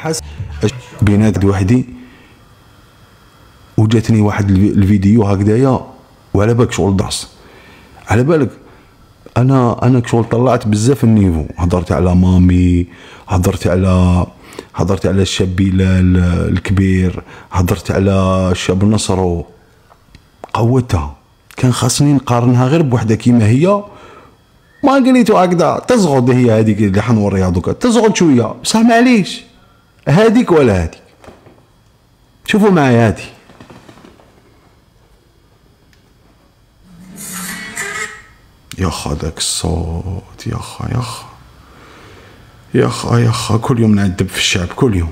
حس بينات وحدي وجاتني واحد الفيديو هكذايا وعلى بالك شغل ضعص على بالك انا شغل طلعت بزاف النيفو. هضرت على مامي، هضرت على الشاب بلال الكبير، هضرت على الشاب نصرو، قوتها. كان خاصني نقارنها غير بوحده كيما هي، ما قريتو هكذا تزغد. هي هذيك اللي حنوريها دوكا تزغد شويه، بصح معليش هذيك ولا هذيك. شوفوا معايا هذه ياخا، داك الصوت ياخا كل يوم نعذب في الشعب كل يوم.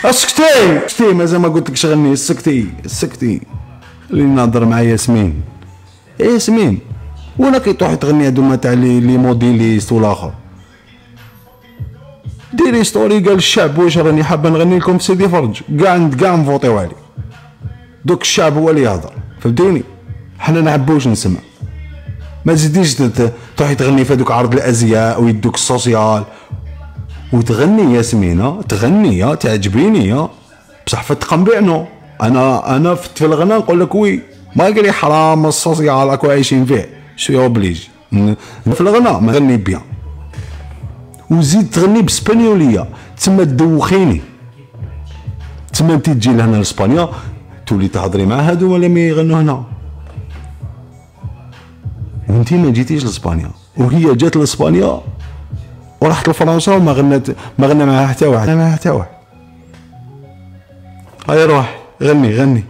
اسكتي مازال ما قلت لكش غني. سكتي اللي نهضر مع ياسمين ولا كيطوح تغني هادوما تاع لي موديليست والاخر. ديري ستوري قال الشعب واش راني حابه نغني لكم في سيدي فرج، كاع نفوطيو عليه. دوك الشعب هو اللي يهضر، فهمتيني؟ حنا نحبوش نسمع. ما تزيديش تروحي تغني في هذوك عرض الازياء ويدوك السوسيال وتغني. ياسمينه تغني تعجبيني، بصح في التقنبيع انا في الغنى نقول لك وي، ما قال لي حرام السوسيال راكو عايشين فيه شويه اوبليج. في الغنى ما غني بيان وزيد تغني باسبانيوليه، تما تدوخيني. تما انت تجي لهنا لاسبانيا تولي تهضري مع هادو ولا ما يغنوا هنا، وانت ما جيتيش لاسبانيا. وهي جات لاسبانيا وراحت لفرنسا وما غنى معها حتى واحد. هيا روح غني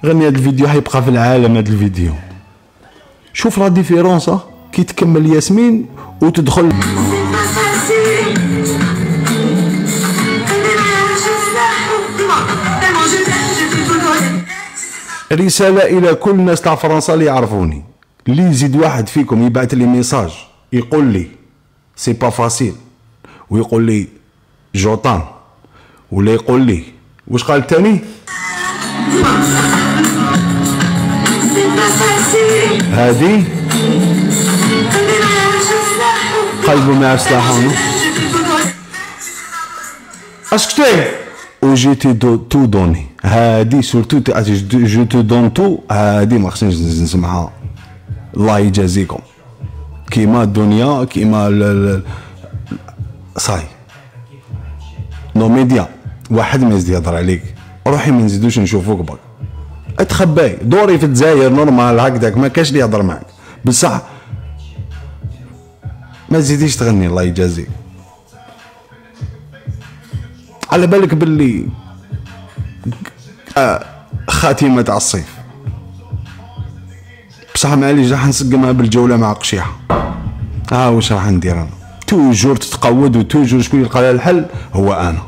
هذا الفيديو حيبقى في العالم. هذا الفيديو شوف لا ديفيرونس كي تكمل ياسمين وتدخل. رسالة إلى كل الناس تاع فرنسا اللي يعرفوني، اللي يزيد واحد فيكم يبعث لي ميساج يقول لي سي با فاسيل، ويقول لي جوطان، ولا يقول لي واش قال الثاني هادي قلبه مع سلاحه اسكتي وجيتي تو دوني. هادي سورتو جو تو دون تو، هادي ما خصنيش نسمعها. الله يجازيكم. كيما الدنيا كيما صاي نو ميديا، واحد ما يزيد يهضر عليك روحي ما نزيدوش نشوفوك برك. اتخباي دوري في الجزائر نورمال هكذاك، ما كاش اللي يهضر معاك، بصح ما تزيديش تغني. الله يجازيك. على بالك باللي خاتمة تاع الصيف، بصح معليش راح نسقمها بالجولة مع قشيحة. واش راح ندير انا؟ توجور تتقود وتوجور شكون يلقى لها الحل؟ هو انا.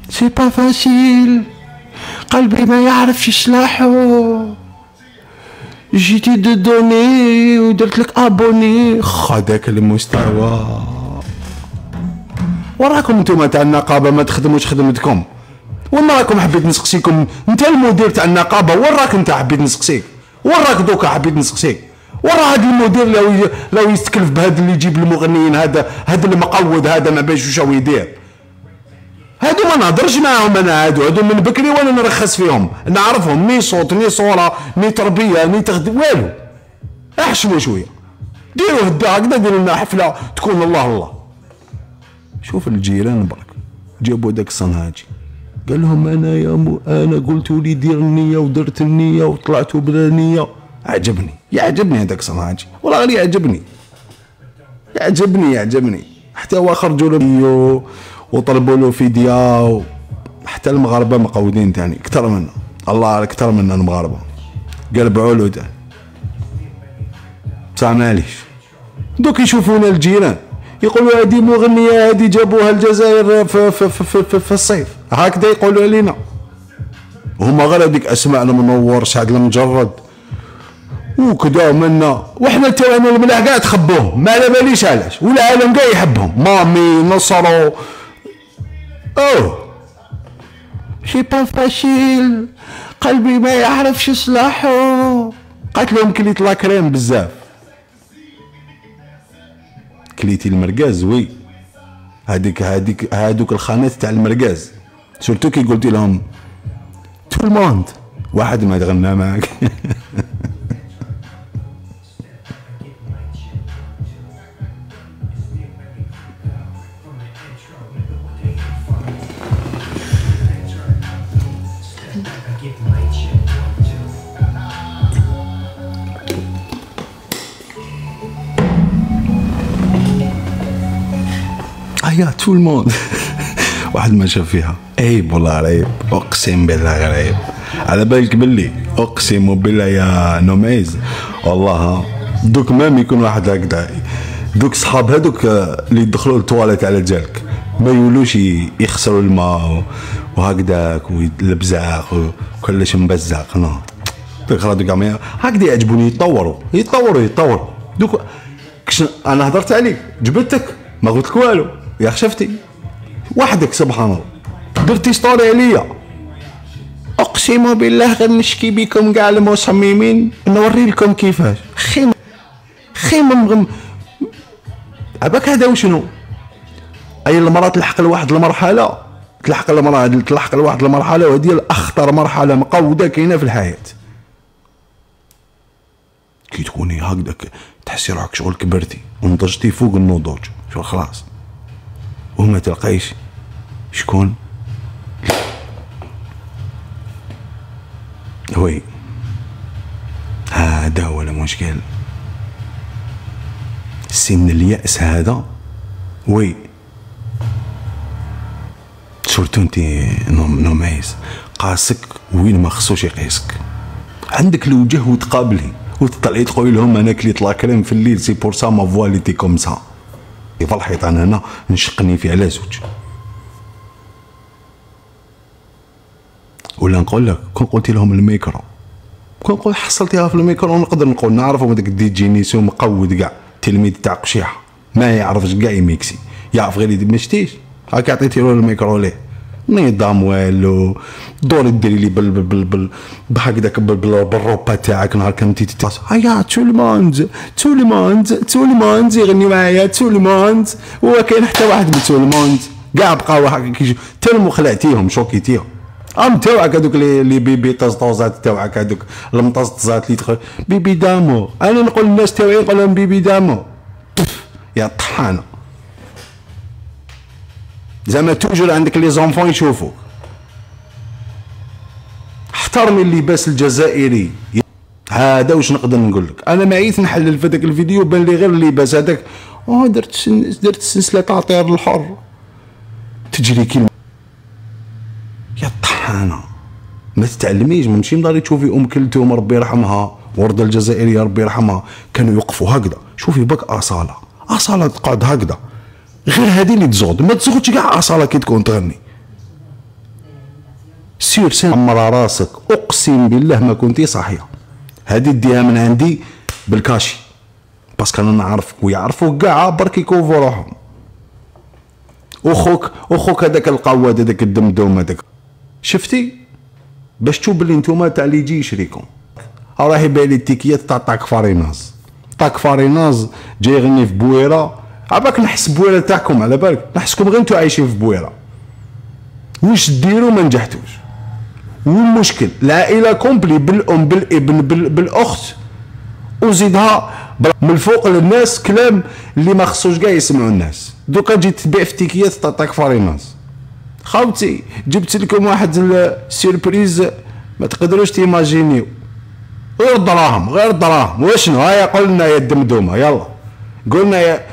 سي با فاسيل، قلبي ما يعرفش يصلحو، جيتي دو دوني ودرت لك ابوني. خداك المستوى. وراكم نتوما تاع النقابه ما تخدموش خدمتكم. وين راكم؟ حبيت نسقسيكم انت المدير تاع النقابه، وين راك انت؟ حبيت نسقسيك وين راك دوكا؟ حبيت نسقسيك وين راه هذا المدير لو يستكلف بهذا اللي يجيب المغنيين، هذا المقود هذا ما باش واش يدير. هادو ما نهضرش معاهم انا، هادو من بكري وانا نرخص فيهم، نعرفهم ني صوت ني صوره ني تربيه ني تخدم والو. احشموا شويه، ديروا هكذا، ديروا لنا حفله تكون الله. شوف الجيران برك جابوا داك الصنهاجي قال لهم انا قلتوا لي دير النيه ودرت النيه وطلعتوا بلا نيه. يعجبني هذاك الصنهاجي والله غير يعجبني. حتى هو خرجوا له وطلبوا له فديه، حتى المغاربه مقودين ثاني اكثر منا، الله اكثر منا المغاربه قلبوا له ثاني. بصح معليش دوك يشوفونا الجيران يقولوا هذه مغنيه، هذه جابوها الجزائر في الصيف، هكذا يقولوا علينا. هما غير هذيك اسماء المنور سعد المجرد وكذا منا، وحنا تاعنا الملاح كاع تخبوهم، ما على باليش علاش، والعالم كاع يحبهم. مامي نصرو سي با فاسيل، قلبي ما يعرفش يصلحو، قالت لهم كليت لا كريم بزاف، كليتي المركاز وي، هادوك الخانات تاع المركاز، سورتو كي قلتي لهم تو الموند واحد ما يتغنى معاك. يا تو الموند. واحد ما شاف فيها عيب والله عيب، اقسم بالله غير عيب. على بالك باللي اقسم بالله يا نوميز والله دوك مام يكون واحد هكذا، دوك صحاب هذوك اللي يدخلوا للتواليت على جالك ما يولوش يخسروا الماء وهكذاك والبزاق وكلش مبزق. نو دوك هكذا يعجبوني، يتطوروا دوك. انا هضرت عليك جبتك ما قلت لك والو يا شفتي وحدك سبحان الله درتي ستوري عليا. اقسم بالله غير نشكي بكم كاع المصممين نوري لكم كيفاش خيم عباك هذا وشنو. اي المراه تلحق لواحد المرحله، تلحق لواحد المرحله وهذه الاخطر مرحله مقوده كاينه في الحياه. كي تكوني هكذاك تحسي روحك شغل كبرتي ونضجتي فوق النضوج شغل خلاص، وما تلقايش شكون وي. هذا هو المشكل، سن اليأس هذا وي. سورتو انتي نوميز قاسك وين ما خصوش يقيسك، عندك الوجه وتقابلي وتطلعي تقولي لهم انا كليت لاكريم في الليل سي بور سا ما فواليتي كوم سا. في الحيطان هنا نشقني فيه على زوج. ولا نقول لك كون قلتي لهم الميكرو، كون قلت حصلتيها في الميكرو نقدر نقول نعرفوا هذاك دي جينيسو مقود كاع تلميذ تاع قشيحه ما يعرفش كاع يميكسي، يعرف غير يدير مشتيش هاك عطيتي له الميكرو ليه نظام والو دوري ديري لي بهكذاك بالروبا تاعك نهار كنتي تتاس هيا تو الموند يغني معايا تو الموند. هو كاين حتى واحد من تو الموند كاع بقاو هكا تلمو خلعتيهم شوكيتيهم. تاوعك هذوك لي بيبي طزطوزات تاوعك هذوك المطزطزات اللي تدخل بيبي دامو. انا نقول للناس تاوعي نقول لهم بيبي دامو يا طحانه. زعما توجور عندك لي زونفون يشوفوك. احترمي اللباس الجزائري هذا. واش نقدر نقول لك انا ما عييت نحلل في هذاك الفيديو بان لي غير اللباس هذاك درت سلسله تعطير الحر تجري كي يا طحانه. ما تتعلميش ماشي مداري تشوفي ام كلثوم ربي يرحمها وردة الجزائريه ربي يرحمها كانوا يوقفوا هكذا. شوفي باك اصاله تقعد هكذا غير هذه اللي تزغد ما تزغدش كاع اصاله كي تكون تغني سير سين عمر راسك. اقسم بالله ما كنتي صاحيه هذه ديها من عندي بالكاشي باسكو انا نعرفك ويعرفوك كاع برك يكوفوا روحهم. اخوك هذاك القواد هذاك الدمدوم هذاك شفتي باش تشوف بلي نتوما تاع اللي يجي يشريكم. راه يبان لي التيكيات تاع طاك فاريناز جاي يغني في بويره. عباك نحس بويره تاعكم على بالك نحسكم غير نتو عايشين في بويره. واش ديروا ما نجحتوش والمشكل العائله كومبلي بالام بالابن بالاخت وزيدها من الفوق للناس كلام اللي ما خصوش كاع يسمعوا الناس. دوكا تجي تبيع في تيكيات تاع طاك فاريناز. خاوتي جبت لكم واحد السيربريز ما تقدروش تيماجينيو. غير دراهم واشنو. هيا قلنا يا الدمدومه يلا قلنا يا